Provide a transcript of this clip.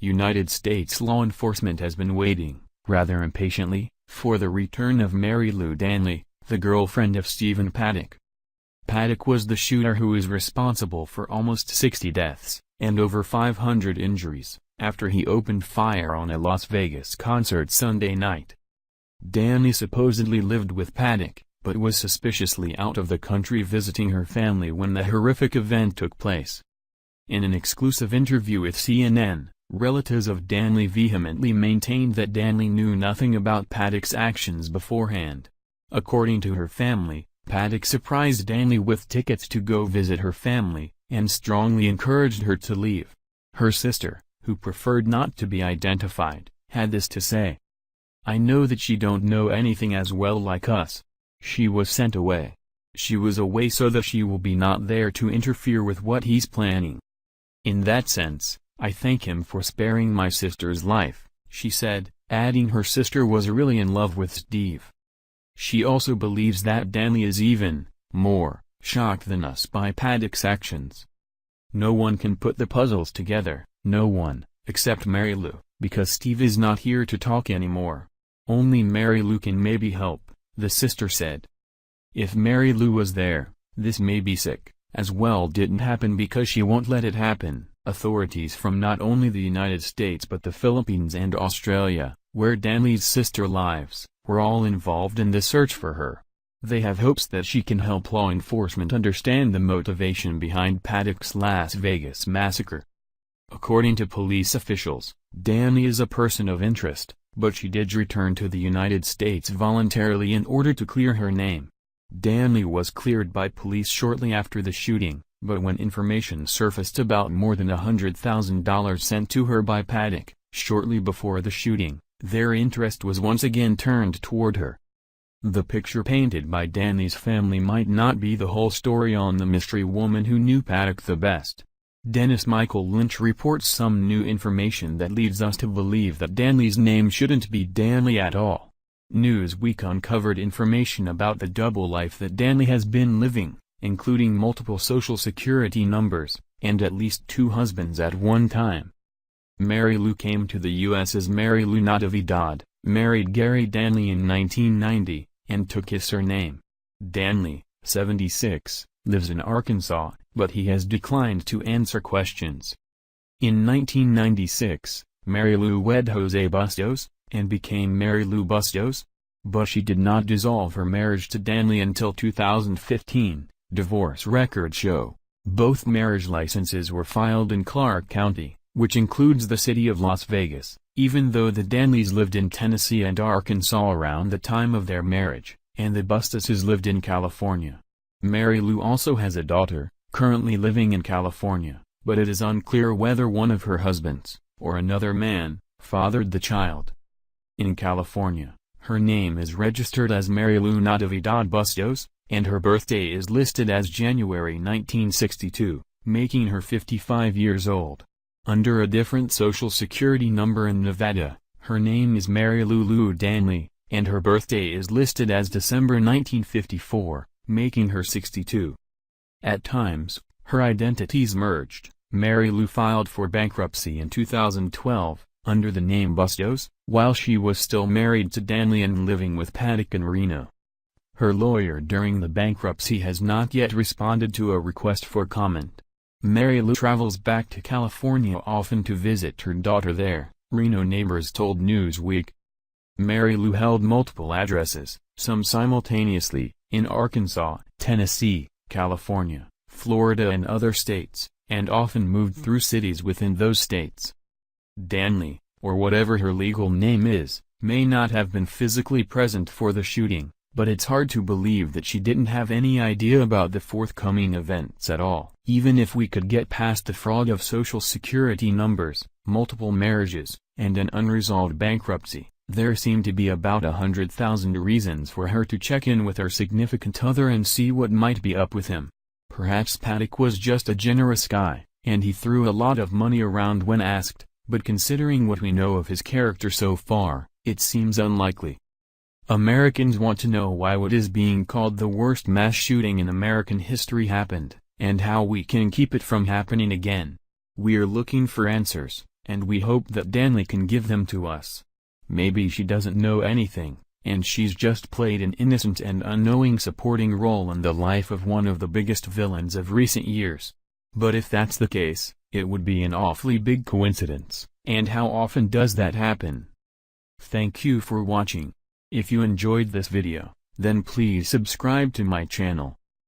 United States law enforcement has been waiting, rather impatiently, for the return of Marilou Danley, the girlfriend of Stephen Paddock. Paddock was the shooter who is responsible for almost 60 deaths, and over 500 injuries, after he opened fire on a Las Vegas concert Sunday night. Danley supposedly lived with Paddock, but was suspiciously out of the country visiting her family when the horrific event took place. In an exclusive interview with CNN, relatives of Danley vehemently maintained that Danley knew nothing about Paddock's actions beforehand. According to her family, Paddock surprised Danley with tickets to go visit her family, and strongly encouraged her to leave. Her sister, who preferred not to be identified, had this to say. "I know that she don't know anything as well like us. She was sent away. She was away so that she will be not there to interfere with what he's planning. In that sense, I thank him for sparing my sister's life," she said, adding her sister was really in love with Steve. She also believes that Danley is even more shocked than us by Paddock's actions. "No one can put the puzzles together, no one, except Marilou, because Steve is not here to talk anymore. Only Marilou can maybe help," the sister said. "If Marilou was there, this may be sick, as well didn't happen because she won't let it happen." Authorities from not only the United States but the Philippines and Australia, where Danley's sister lives, were all involved in the search for her. They have hopes that she can help law enforcement understand the motivation behind Paddock's Las Vegas massacre. According to police officials, Danley is a person of interest, but she did return to the United States voluntarily in order to clear her name. Danley was cleared by police shortly after the shooting, but when information surfaced about more than $100,000 sent to her by Paddock, shortly before the shooting, their interest was once again turned toward her. The picture painted by Danley's family might not be the whole story on the mystery woman who knew Paddock the best. Dennis Michael Lynch reports some new information that leads us to believe that Danley's name shouldn't be Danley at all. Newsweek uncovered information about the double life that Danley has been living, including multiple social security numbers, and at least 2 husbands at one time. Marilou came to the U.S. as Marilou Natividad, married Gary Danley in 1990, and took his surname. Danley, 76, lives in Arkansas, but he has declined to answer questions. In 1996, Marilou wed Jose Bustos, and became Marilou Bustos, but she did not dissolve her marriage to Danley until 2015. Divorce records show. Both marriage licenses were filed in Clark County, which includes the city of Las Vegas, even though the Danleys lived in Tennessee and Arkansas around the time of their marriage, and the Bustoses lived in California. Marilou also has a daughter, currently living in California, but it is unclear whether one of her husbands, or another man, fathered the child. In California, her name is registered as Marilou Natividad Bustos, and her birthday is listed as January 1962, making her 55 years old. Under a different social security number in Nevada, her name is Marilou Danley, and her birthday is listed as December 1954, making her 62. At times, her identities merged. Marilou filed for bankruptcy in 2012, under the name Bustos, while she was still married to Danley and living with Paddock in Reno. Her lawyer during the bankruptcy has not yet responded to a request for comment. Marilou travels back to California often to visit her daughter there, Reno neighbors told Newsweek. Marilou held multiple addresses, some simultaneously, in Arkansas, Tennessee, California, Florida and other states, and often moved through cities within those states. Danley, or whatever her legal name is, may not have been physically present for the shooting, but it's hard to believe that she didn't have any idea about the forthcoming events at all. Even if we could get past the fraud of social security numbers, multiple marriages, and an unresolved bankruptcy, there seem to be about 100,000 reasons for her to check in with her significant other and see what might be up with him. Perhaps Paddock was just a generous guy, and he threw a lot of money around when asked, but considering what we know of his character so far, it seems unlikely. Americans want to know why what is being called the worst mass shooting in American history happened, and how we can keep it from happening again. We're looking for answers, and we hope that Danley can give them to us. Maybe she doesn't know anything, and she's just played an innocent and unknowing supporting role in the life of one of the biggest villains of recent years. But if that's the case, it would be an awfully big coincidence, and how often does that happen? Thank you for watching. If you enjoyed this video, then please subscribe to my channel.